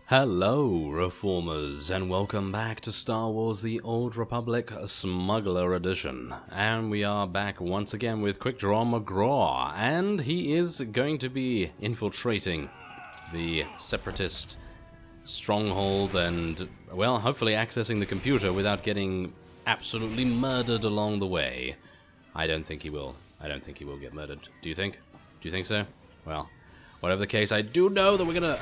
Hello, Reformers, and welcome back to Star Wars The Old Republic Smuggler Edition. And we are back once again with Quick Draw McGraw, and he is going to be infiltrating the Separatist stronghold and, well, hopefully accessing the computer without getting absolutely murdered along the way. I don't think he will. I don't think he will get murdered. Do you think? Do you think so? Well, whatever the case, I do know that we're gonna...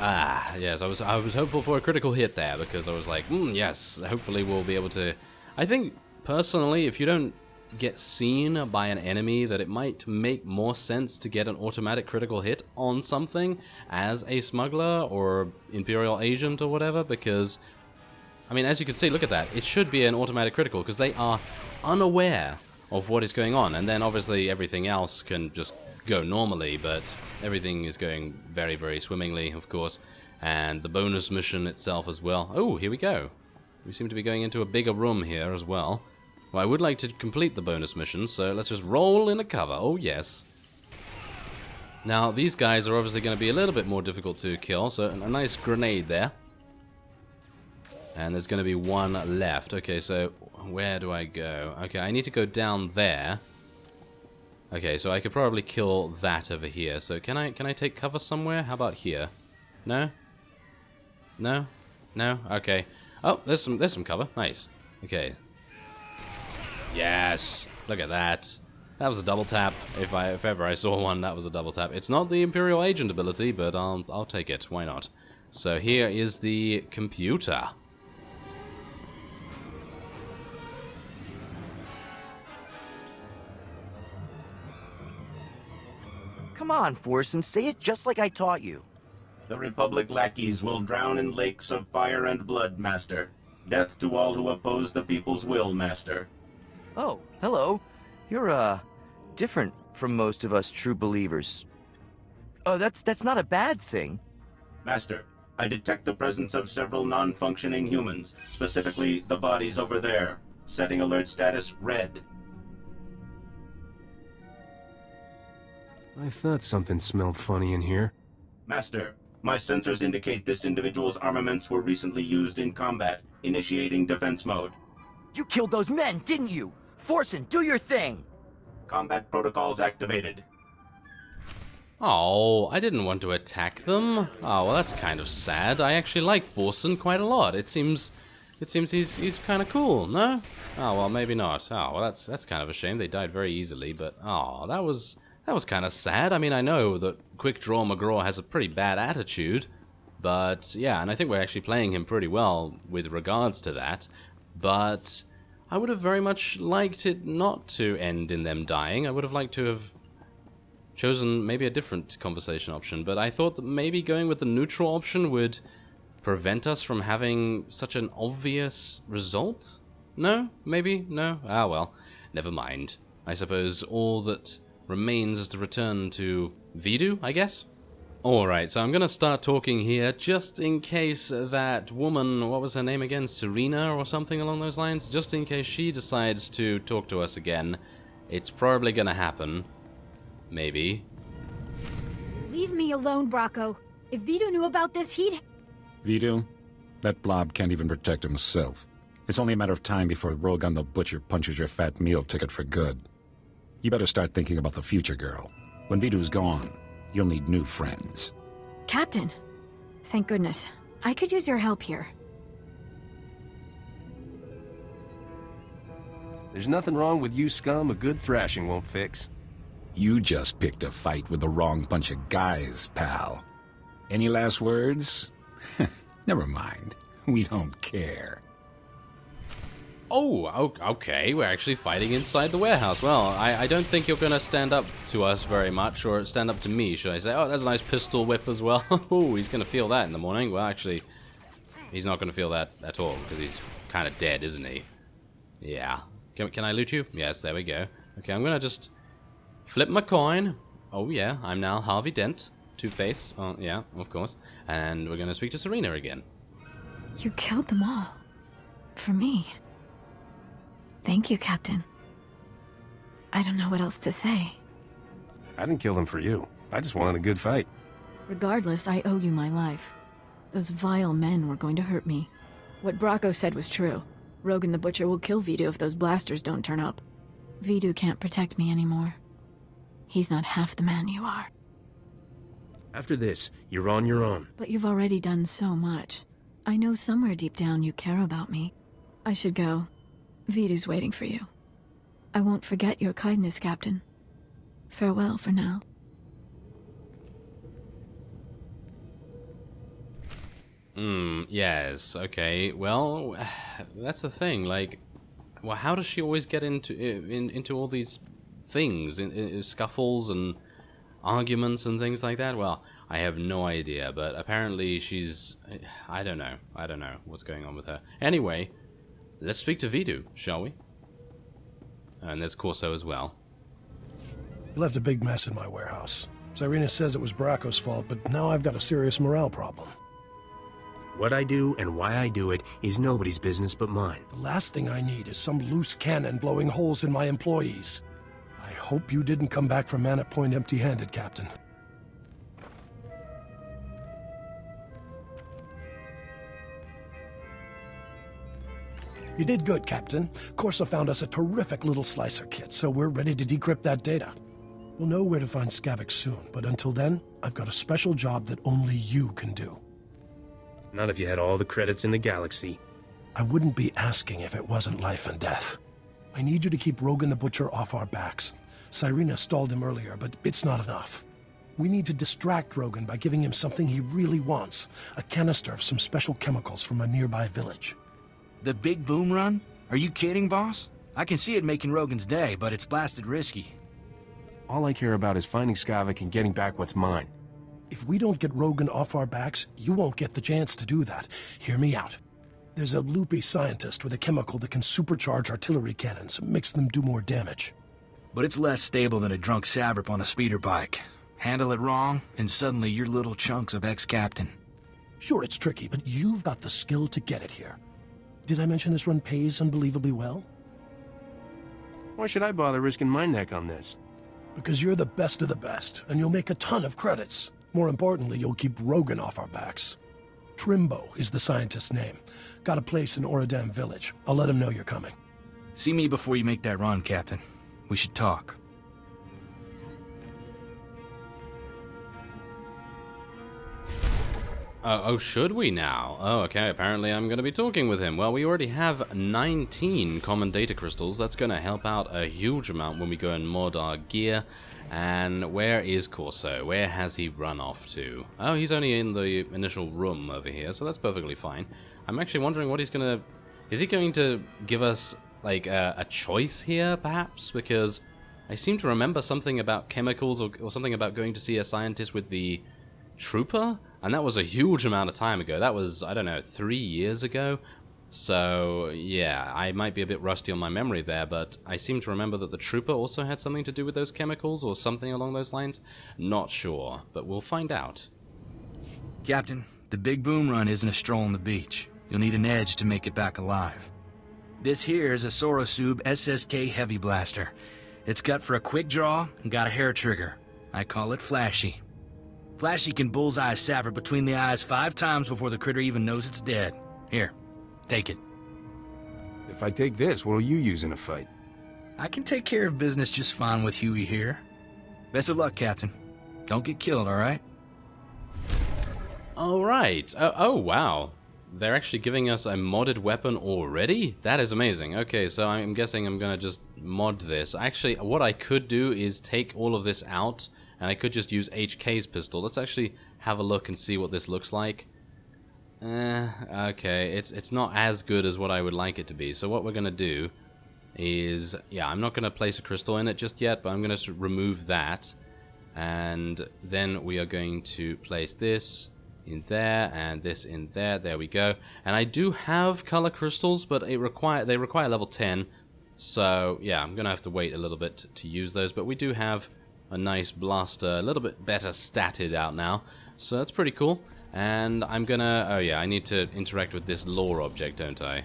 yes, I was hopeful for a critical hit there, because I was like, yes, hopefully we'll be able to... I think, personally, if you don't get seen by an enemy, that it might make more sense to get an automatic critical hit on something as a smuggler or Imperial agent or whatever, because... I mean, as you can see, look at that. It should be an automatic critical, because they are unaware of what is going on, and then obviously everything else can just go normally, but everything is going very, very swimmingly, of course, and the bonus mission itself as well. Oh, here we go. We seem to be going into a bigger room here as well. Well, I would like to complete the bonus mission, so let's just roll in a cover. Oh, yes. Now, these guys are obviously going to be a little bit more difficult to kill, so a nice grenade there. And there's going to be one left. Okay, so where do I go? Okay, I need to go down there. Okay, so I could probably kill that over here. So can I take cover somewhere? How about here? No? No? No? Okay. Oh, there's some cover. Nice. Okay. Yes. Look at that. That was a double tap. If ever I saw one, that was a double tap. It's not the Imperial agent ability, but I'll take it. Why not? So here is the computer. Come on, Force, and say it just like I taught you. The Republic lackeys will drown in lakes of fire and blood, Master. Death to all who oppose the people's will, Master. Oh, hello. You're, different from most of us true believers. Oh, that's not a bad thing. Master, I detect the presence of several non-functioning humans, specifically the bodies over there. Setting alert status red. I thought something smelled funny in here. Master, my sensors indicate this individual's armaments were recently used in combat, initiating defense mode. You killed those men, didn't you? Forsen, do your thing! Combat protocols activated. Oh, I didn't want to attack them. Oh, well, that's kind of sad. I actually like Forsen quite a lot. It seems he's kind of cool, no? Oh, well, maybe not. Oh, well, that's kind of a shame. They died very easily, but oh, that was kind of sad. I mean, I know that Quick Draw McGraw has a pretty bad attitude, but yeah, and I think we're actually playing him pretty well with regards to that, but I would have very much liked it not to end in them dying. I would have liked to have chosen maybe a different conversation option, but I thought that maybe going with the neutral option would prevent us from having such an obvious result? No? Maybe? No? Ah, well, never mind. I suppose all that remains is to return to Vidu, I guess? Alright, so I'm gonna start talking here, just in case that woman, what was her name again, Serena or something along those lines? Just in case she decides to talk to us again. It's probably gonna happen. Maybe. Leave me alone, Bracco. If Vidu knew about this, he'd... Vidu? That blob can't even protect himself. It's only a matter of time before Rogan the Butcher punches your fat meal ticket for good. You better start thinking about the future, girl. When Vidu's gone, you'll need new friends. Captain. Thank goodness. I could use your help here. There's nothing wrong with you scum a good thrashing won't fix. You just picked a fight with the wrong bunch of guys, pal. Any last words? Never mind. We don't care. Oh, okay, we're actually fighting inside the warehouse. Well, I don't think you're gonna stand up to us very much, or stand up to me, should I say. Oh, that's a nice pistol whip as well. Oh, he's gonna feel that in the morning. Well, actually, he's not gonna feel that at all, because he's kind of dead, isn't he? Yeah. Can I loot you? Yes, there we go. Okay, I'm gonna just flip my coin. Oh, yeah, I'm now Harvey Dent. Two-Face. Oh, yeah, of course. And we're gonna speak to Serena again. You killed them all. For me. Thank you, Captain. I don't know what else to say. I didn't kill them for you. I just wanted a good fight. Regardless, I owe you my life. Those vile men were going to hurt me. What Bracco said was true. Rogan the Butcher will kill Vidu if those blasters don't turn up. Vidu can't protect me anymore. He's not half the man you are. After this, you're on your own. But you've already done so much. I know somewhere deep down you care about me. I should go. Vidu's waiting for you. I won't forget your kindness, Captain. Farewell for now. Yes, okay. Well, that's the thing, like, well, how does she always get into all these things, scuffles and arguments and things like that? Well, I have no idea, but apparently she's... I don't know what's going on with her. Anyway, let's speak to Vidu, shall we? And there's Corso as well. You left a big mess in my warehouse. Serena says it was Bracco's fault, but now I've got a serious morale problem. What I do and why I do it is nobody's business but mine. The last thing I need is some loose cannon blowing holes in my employees. I hope you didn't come back from Manor Point empty-handed, Captain. You did good, Captain. Corso found us a terrific little slicer kit, so we're ready to decrypt that data. We'll know where to find Skavik soon, but until then, I've got a special job that only you can do. Not if you had all the credits in the galaxy. I wouldn't be asking if it wasn't life and death. I need you to keep Rogan the Butcher off our backs. Serena stalled him earlier, but it's not enough. We need to distract Rogan by giving him something he really wants. A canister of some special chemicals from a nearby village. The big boom run? Are you kidding, boss? I can see it making Rogan's day, but it's blasted risky. All I care about is finding Skavik and getting back what's mine. If we don't get Rogan off our backs, you won't get the chance to do that. Hear me out. There's a loopy scientist with a chemical that can supercharge artillery cannons, makes them do more damage. But it's less stable than a drunk savrip on a speeder bike. Handle it wrong, and suddenly you're little chunks of ex-captain. Sure, it's tricky, but you've got the skill to get it here. Did I mention this run pays unbelievably well? Why should I bother risking my neck on this? Because you're the best of the best, and you'll make a ton of credits. More importantly, you'll keep Rogan off our backs. Trimbo is the scientist's name. Got a place in Oradam village. I'll let him know you're coming. See me before you make that run, Captain. We should talk. Oh, should we now? Oh, okay, apparently I'm going to be talking with him. Well, we already have 19 common data crystals. That's going to help out a huge amount when we go and mod our gear. And where is Corso? Where has he run off to? Oh, he's only in the initial room over here, so that's perfectly fine. I'm actually wondering what he's going to... Is he going to give us, like, a choice here, perhaps? Because I seem to remember something about chemicals or something about going to see a scientist with the trooper? And that was a huge amount of time ago. That was, I don't know, 3 years ago. So, yeah, I might be a bit rusty on my memory there, but I seem to remember that the trooper also had something to do with those chemicals or something along those lines. Not sure, but we'll find out. Captain, the big boom run isn't a stroll on the beach. You'll need an edge to make it back alive. This here is a Sorosub SSK Heavy Blaster. It's cut for a quick draw and got a hair trigger. I call it Flashy. Flashy can bullseye a savrip between the eyes 5 times before the critter even knows it's dead. Here, take it. If I take this, what'll you use in a fight? I can take care of business just fine with Huey here. Best of luck, Captain. Don't get killed, all right? All right. Oh, wow. They're actually giving us a modded weapon already? That is amazing. Okay, so I'm guessing I'm going to just mod this. Actually, what I could do is take all of this out, and I could just use HK's pistol. Let's actually have a look and see what this looks like. Okay, it's not as good as what I would like it to be. So what we're going to do is, yeah, I'm not going to place a crystal in it just yet, but I'm going to remove that. And then we are going to place this in there and this in there. There we go. And I do have color crystals, but they require level 10. So yeah, I'm going to have to wait a little bit to use those. But we do have a nice blaster, a little bit better statted out now. So that's pretty cool. And I'm gonna... Oh yeah, I need to interact with this lore object, don't I?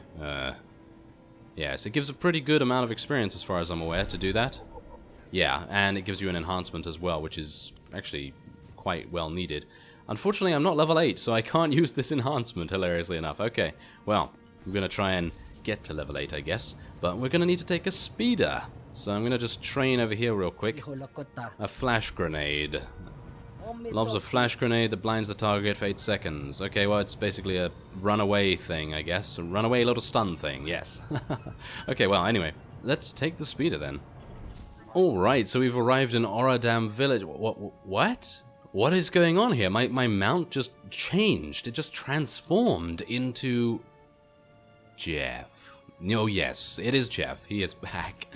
Yes, it gives a pretty good amount of experience as far as I'm aware to do that. Yeah, and it gives you an enhancement as well, which is actually quite well needed. Unfortunately, I'm not level 8, so I can't use this enhancement, hilariously enough. Okay, well, I'm going to try and get to level 8, I guess. But we're going to need to take a speeder. So I'm going to just train over here real quick. A flash grenade. Lobs a flash grenade that blinds the target for 8 seconds. Okay, well, it's basically a runaway thing, I guess. A runaway little stun thing, yes. Okay, well, anyway, let's take the speeder then. Alright, so we've arrived in Oradam village. What? What is going on here? My mount just changed. It just transformed into Jeff. Oh yes, it is Jeff. He is back.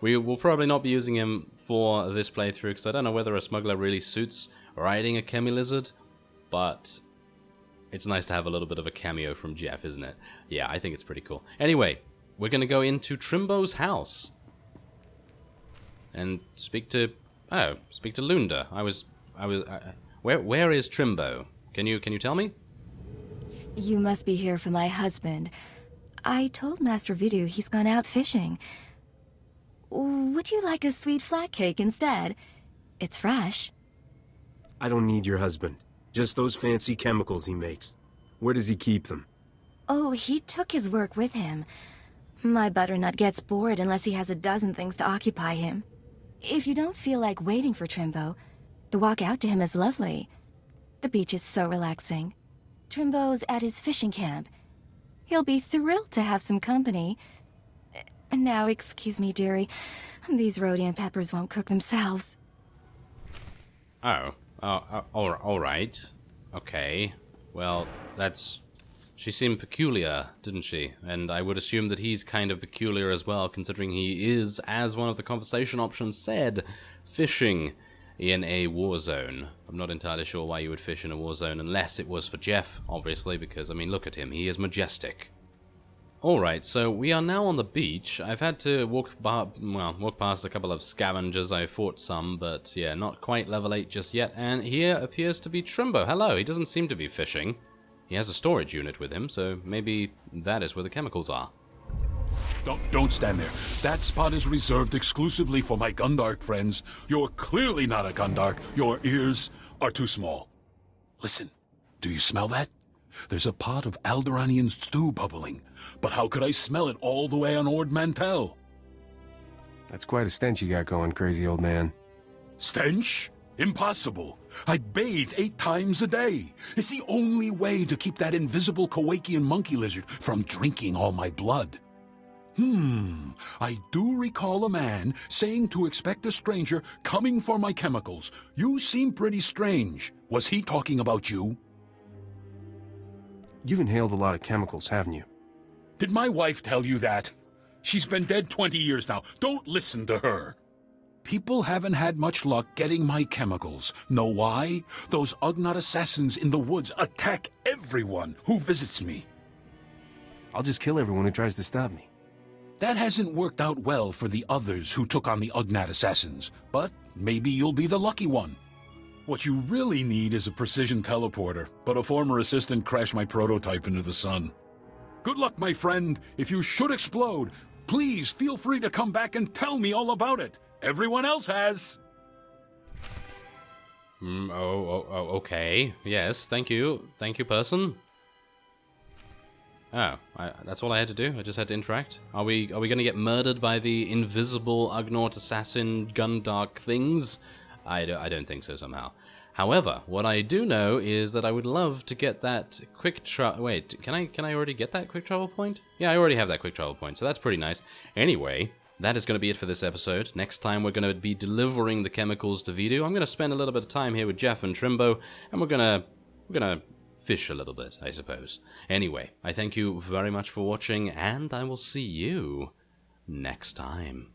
We will probably not be using him for this playthrough because I don't know whether a smuggler really suits riding a chemi-lizard, but it's nice to have a little bit of a cameo from Jeff, isn't it? Yeah, I think it's pretty cool. Anyway, we're going to go into Trimbo's house and speak to Lunda. Where is Trimbo? Can you tell me? You must be here for my husband. I told Master Vidu he's gone out fishing. Would you like a sweet flat cake instead? It's fresh. I don't need your husband. Just those fancy chemicals he makes. Where does he keep them? Oh, he took his work with him. My butternut gets bored unless he has a dozen things to occupy him. If you don't feel like waiting for Trimbo, the walk out to him is lovely. The beach is so relaxing. Trimbo's at his fishing camp. He'll be thrilled to have some company. Now, excuse me, dearie. These rhodium peppers won't cook themselves. Oh, all right. Okay. Well, she seemed peculiar, didn't she? And I would assume that he's kind of peculiar as well, considering he is, as one of the conversation options said, fishing in a war zone. I'm not entirely sure why you would fish in a war zone, unless it was for Jeff, obviously, because, I mean, look at him. He is majestic. Alright, so we are now on the beach. I've had to walk past a couple of scavengers. I fought some, but yeah, not quite level 8 just yet. And here appears to be Trimbo. Hello, he doesn't seem to be fishing. He has a storage unit with him, so maybe that is where the chemicals are. Don't stand there. That spot is reserved exclusively for my Gundark friends. You're clearly not a Gundark. Your ears are too small. Listen, do you smell that? There's a pot of Alderaanian stew bubbling. But how could I smell it all the way on Ord Mantell? That's quite a stench you got going, crazy old man. Stench? Impossible. I bathe 8 times a day. It's the only way to keep that invisible Kowakian monkey lizard from drinking all my blood. I do recall a man saying to expect a stranger coming for my chemicals. You seem pretty strange. Was he talking about you? You've inhaled a lot of chemicals, haven't you? Did my wife tell you that? She's been dead 20 years now. Don't listen to her. People haven't had much luck getting my chemicals. Know why? Those Ugnaught assassins in the woods attack everyone who visits me. I'll just kill everyone who tries to stop me. That hasn't worked out well for the others who took on the Ugnaught assassins, but maybe you'll be the lucky one. What you really need is a precision teleporter, but a former assistant crashed my prototype into the sun. Good luck, my friend. If you should explode, please feel free to come back and tell me all about it. Everyone else has. Okay. Yes, thank you. Thank you, person. Oh, that's all I had to do? I just had to interact? Are we going to get murdered by the invisible Ugnaught assassin Gundark things? I don't think so somehow. However, what I do know is that I would love to get that quick travel... Wait, can I already get that quick travel point? Yeah, I already have that quick travel point, so that's pretty nice. Anyway, that is going to be it for this episode. Next time we're going to be delivering the chemicals to Vidu. I'm going to spend a little bit of time here with Jeff and Trimbo, and we're going to fish a little bit, I suppose. Anyway, I thank you very much for watching, and I will see you next time.